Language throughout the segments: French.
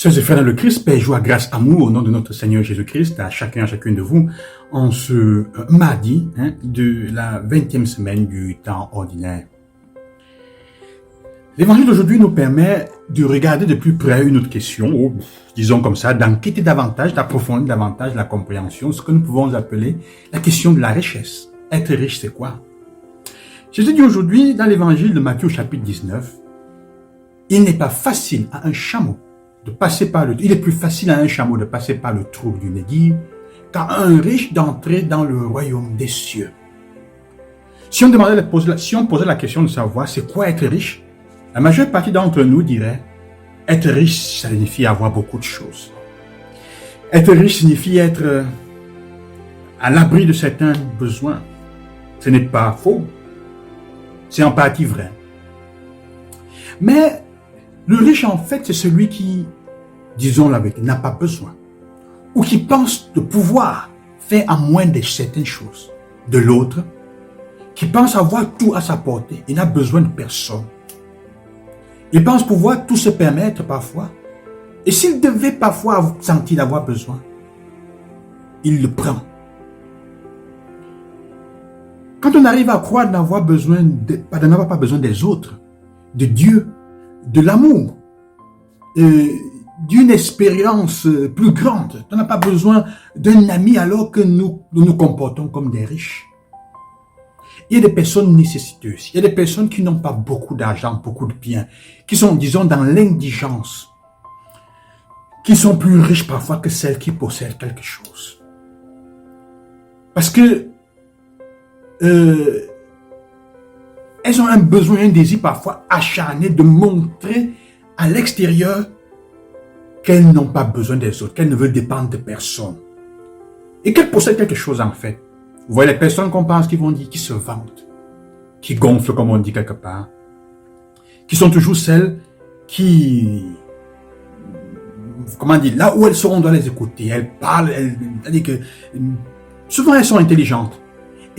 Sœurs et frères dans le Christ, paix, joie, grâce, amour, au nom de notre Seigneur Jésus-Christ, à chacun, à chacune de vous, en ce mardi de la 20e semaine du temps ordinaire. L'évangile d'aujourd'hui nous permet de regarder de plus près une autre question, ou disons comme ça, d'enquêter davantage, d'approfondir davantage la compréhension, ce que nous pouvons appeler la question de la richesse. Être riche, c'est quoi? Jésus dit aujourd'hui, dans l'évangile de Matthieu chapitre 19, il n'est pas facile à un chameau de passer par il est plus facile à un chameau de passer par le trou d'une aiguille qu'à un riche d'entrer dans le royaume des cieux. Si on posait la question de savoir c'est quoi être riche, la majeure partie d'entre nous dirait être riche, ça signifie avoir beaucoup de choses. Être riche signifie être à l'abri de certains besoins. Ce n'est pas faux. C'est en partie vrai. Mais le riche, en fait, c'est celui qui, disons-le avec, n'a pas besoin. Ou qui pense de pouvoir faire à moins de certaines choses. De l'autre, qui pense avoir tout à sa portée. Il n'a besoin de personne. Il pense pouvoir tout se permettre parfois. Et s'il devait parfois sentir d'avoir besoin, il le prend. Quand on arrive à croire n'avoir pas besoin des autres, de Dieu, de l'amour, d'une expérience plus grande. On n'a pas besoin d'un ami alors que nous nous comportons comme des riches. Il y a des personnes nécessiteuses, il y a des personnes qui n'ont pas beaucoup d'argent, beaucoup de biens, qui sont, disons, dans l'indigence, qui sont plus riches parfois que celles qui possèdent quelque chose. Parce que elles ont un besoin, un désir parfois acharné de montrer à l'extérieur qu'elles n'ont pas besoin des autres, qu'elles ne veulent dépendre de personne. Et qu'elles possèdent quelque chose en fait. Vous voyez les personnes qu'on pense qui vont dire, qui se vantent, qui gonflent comme on dit quelque part, qui sont toujours celles qui, comment dire, là où elles sont, on doit les écouter. Elles parlent, c'est-à-dire que souvent elles sont intelligentes.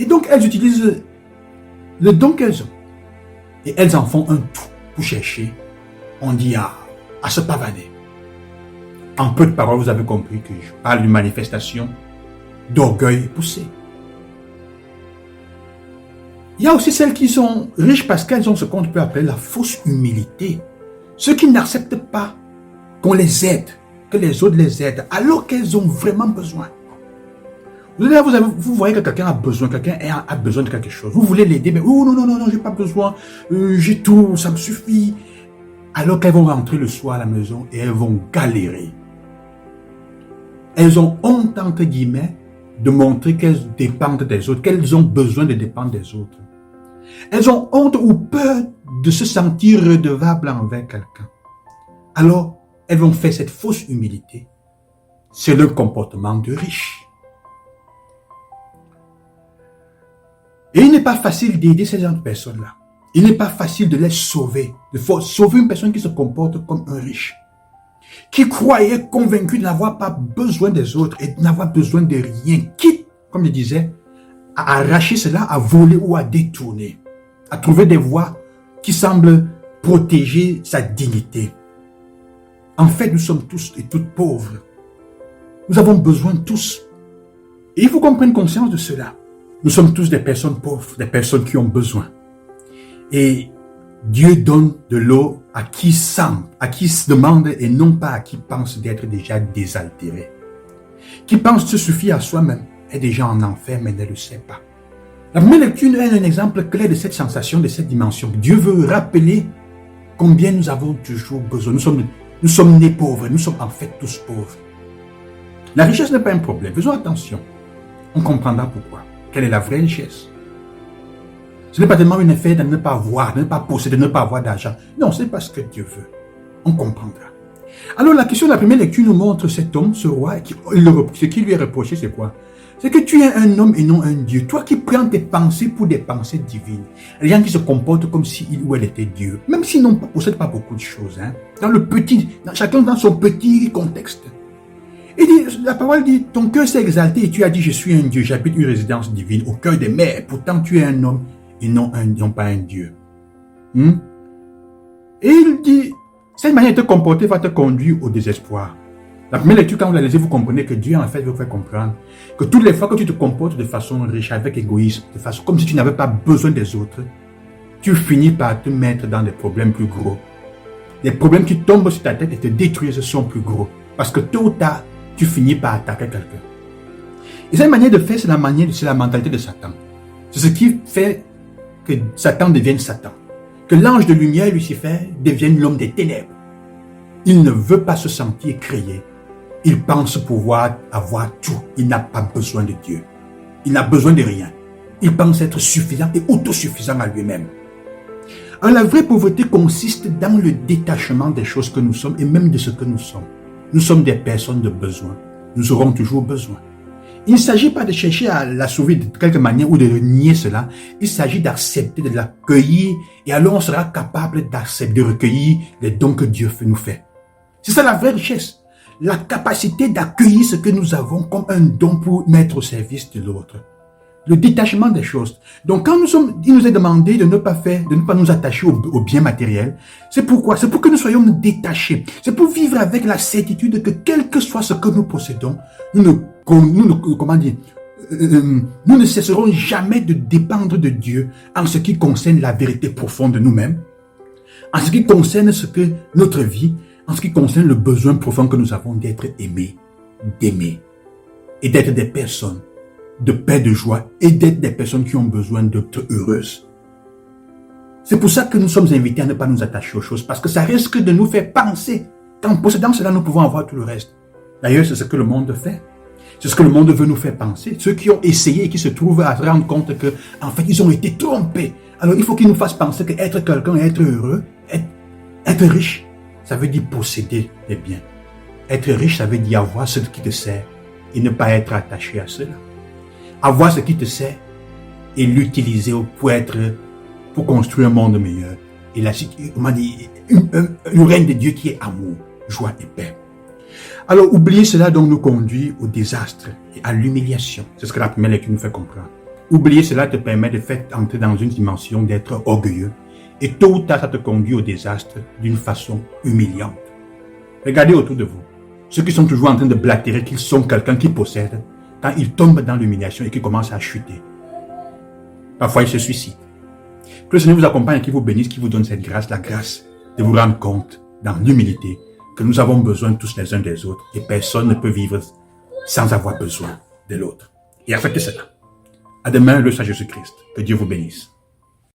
Et donc elles utilisent le don qu'elles ont. Et elles en font un tout pour chercher, on dit, à se pavaner. En peu de paroles, vous avez compris que je parle d'une manifestation d'orgueil poussé. Il y a aussi celles qui sont riches parce qu'elles ont ce qu'on peut appeler la fausse humilité. Ceux qui n'acceptent pas qu'on les aide, que les autres les aident, alors qu'elles ont vraiment besoin. Vous voyez que quelqu'un a besoin, quelqu'un a besoin de quelque chose. Vous voulez l'aider, mais oh non, j'ai pas besoin, j'ai tout, ça me suffit. Alors qu'elles vont rentrer le soir à la maison et elles vont galérer. Elles ont honte, entre guillemets, de montrer qu'elles dépendent des autres, qu'elles ont besoin de dépendre des autres. Elles ont honte ou peur de se sentir redevables envers quelqu'un. Alors, elles vont faire cette fausse humilité. C'est le comportement de riche. Et il n'est pas facile d'aider ces gens de personnes-là. Il n'est pas facile de les sauver. Il faut sauver une personne qui se comporte comme un riche. Qui croyait convaincu de n'avoir pas besoin des autres et de n'avoir besoin de rien. Quitte, comme je disais, à arracher cela, à voler ou à détourner. À trouver des voies qui semblent protéger sa dignité. En fait, nous sommes tous et toutes pauvres. Nous avons besoin tous. Et il faut qu'on prenne conscience de cela. Nous sommes tous des personnes pauvres, des personnes qui ont besoin. Et Dieu donne de l'eau à qui semble, à qui se demande et non pas à qui pense d'être déjà désaltéré. Qui pense se suffire à soi-même est déjà en enfer mais ne le sait pas. La première lecture est un exemple clair de cette sensation, de cette dimension. Dieu veut rappeler combien nous avons toujours besoin. Nous sommes nés pauvres, nous sommes en fait tous pauvres. La richesse n'est pas un problème, faisons attention. On comprendra pourquoi. Quelle est la vraie richesse? Ce n'est pas tellement une affaire de ne pas avoir, de ne pas posséder, de ne pas avoir d'argent. Non, c'est pas ce que Dieu veut. On comprendra. Alors la question de la première lecture nous montre cet homme, ce roi, ce qui lui est reproché, c'est quoi? C'est que tu es un homme et non un Dieu. Toi qui prends tes pensées pour des pensées divines. Les gens qui se comportent comme si il ou elle était Dieu. Même s'ils ne possèdent pas beaucoup de choses. Chacun dans son petit contexte. Et la parole dit, ton cœur s'est exalté et tu as dit, je suis un Dieu, j'habite une résidence divine au cœur des mers. Pourtant, tu es un homme et non pas un Dieu. Et il dit, Cette manière de te comporter va te conduire au désespoir. La première lecture, quand vous la lisez, vous comprenez que Dieu, en fait, veut vous faire comprendre que toutes les fois que tu te comportes de façon riche, avec égoïsme, de façon comme si tu n'avais pas besoin des autres, tu finis par te mettre dans des problèmes plus gros. Les problèmes qui tombent sur ta tête et te détruisent sont plus gros. Parce que tôt ou tard, tu finis par attaquer quelqu'un. Et cette manière de faire, c'est la mentalité de Satan. C'est ce qui fait que Satan devienne Satan. Que l'ange de lumière, Lucifer, devienne l'homme des ténèbres. Il ne veut pas se sentir créé. Il pense pouvoir avoir tout. Il n'a pas besoin de Dieu. Il n'a besoin de rien. Il pense être suffisant et autosuffisant à lui-même. Alors, la vraie pauvreté consiste dans le détachement des choses que nous sommes et même de ce que nous sommes. Nous sommes des personnes de besoin. Nous aurons toujours besoin. Il ne s'agit pas de chercher à la sauver de quelque manière ou de nier cela. Il s'agit d'accepter, de l'accueillir et alors on sera capable d'accepter, de recueillir les dons que Dieu nous fait. C'est ça la vraie richesse. La capacité d'accueillir ce que nous avons comme un don pour mettre au service de l'autre. Le détachement des choses. Donc quand il nous est demandé de ne pas nous attacher au bien matériel, c'est pourquoi? C'est pour que nous soyons détachés. C'est pour vivre avec la certitude que quel que soit ce que nous possédons, nous ne cesserons jamais de dépendre de Dieu en ce qui concerne la vérité profonde de nous-mêmes, en ce qui concerne notre vie, en ce qui concerne le besoin profond que nous avons d'être aimés, d'aimer et d'être des personnes de paix, de joie et d'être des personnes qui ont besoin d'être heureuses. C'est pour ça que nous sommes invités à ne pas nous attacher aux choses, parce que ça risque de nous faire penser qu'en possédant cela, nous pouvons avoir tout le reste. D'ailleurs, c'est ce que le monde fait. C'est ce que le monde veut nous faire penser. Ceux qui ont essayé et qui se trouvent à se rendre compte que, en fait, ils ont été trompés. Alors, il faut qu'ils nous fassent penser qu'être quelqu'un, être heureux, être riche, ça veut dire posséder des biens. Être riche, ça veut dire avoir ce qui te sert et ne pas être attaché à cela. Avoir ce qui te sert et l'utiliser pour construire un monde meilleur. Et le règne de Dieu qui est amour, joie et paix. Alors, oublier cela donc nous conduit au désastre et à l'humiliation. C'est ce que la première lecture nous fait comprendre. Oublier cela te permet de faire entrer dans une dimension d'être orgueilleux. Et tôt ou tard, ça te conduit au désastre d'une façon humiliante. Regardez autour de vous. Ceux qui sont toujours en train de blatérer qu'ils sont quelqu'un qui possède, quand ils tombent dans l'humiliation et qu'ils commencent à chuter, parfois ils se suicident. Que le Seigneur vous accompagne et qu'il vous bénisse, qu'il vous donne cette grâce, la grâce de vous rendre compte dans l'humilité que nous avons besoin tous les uns des autres et personne ne peut vivre sans avoir besoin de l'autre. Et acceptez cela. À demain, le Saint Jésus-Christ. Que Dieu vous bénisse.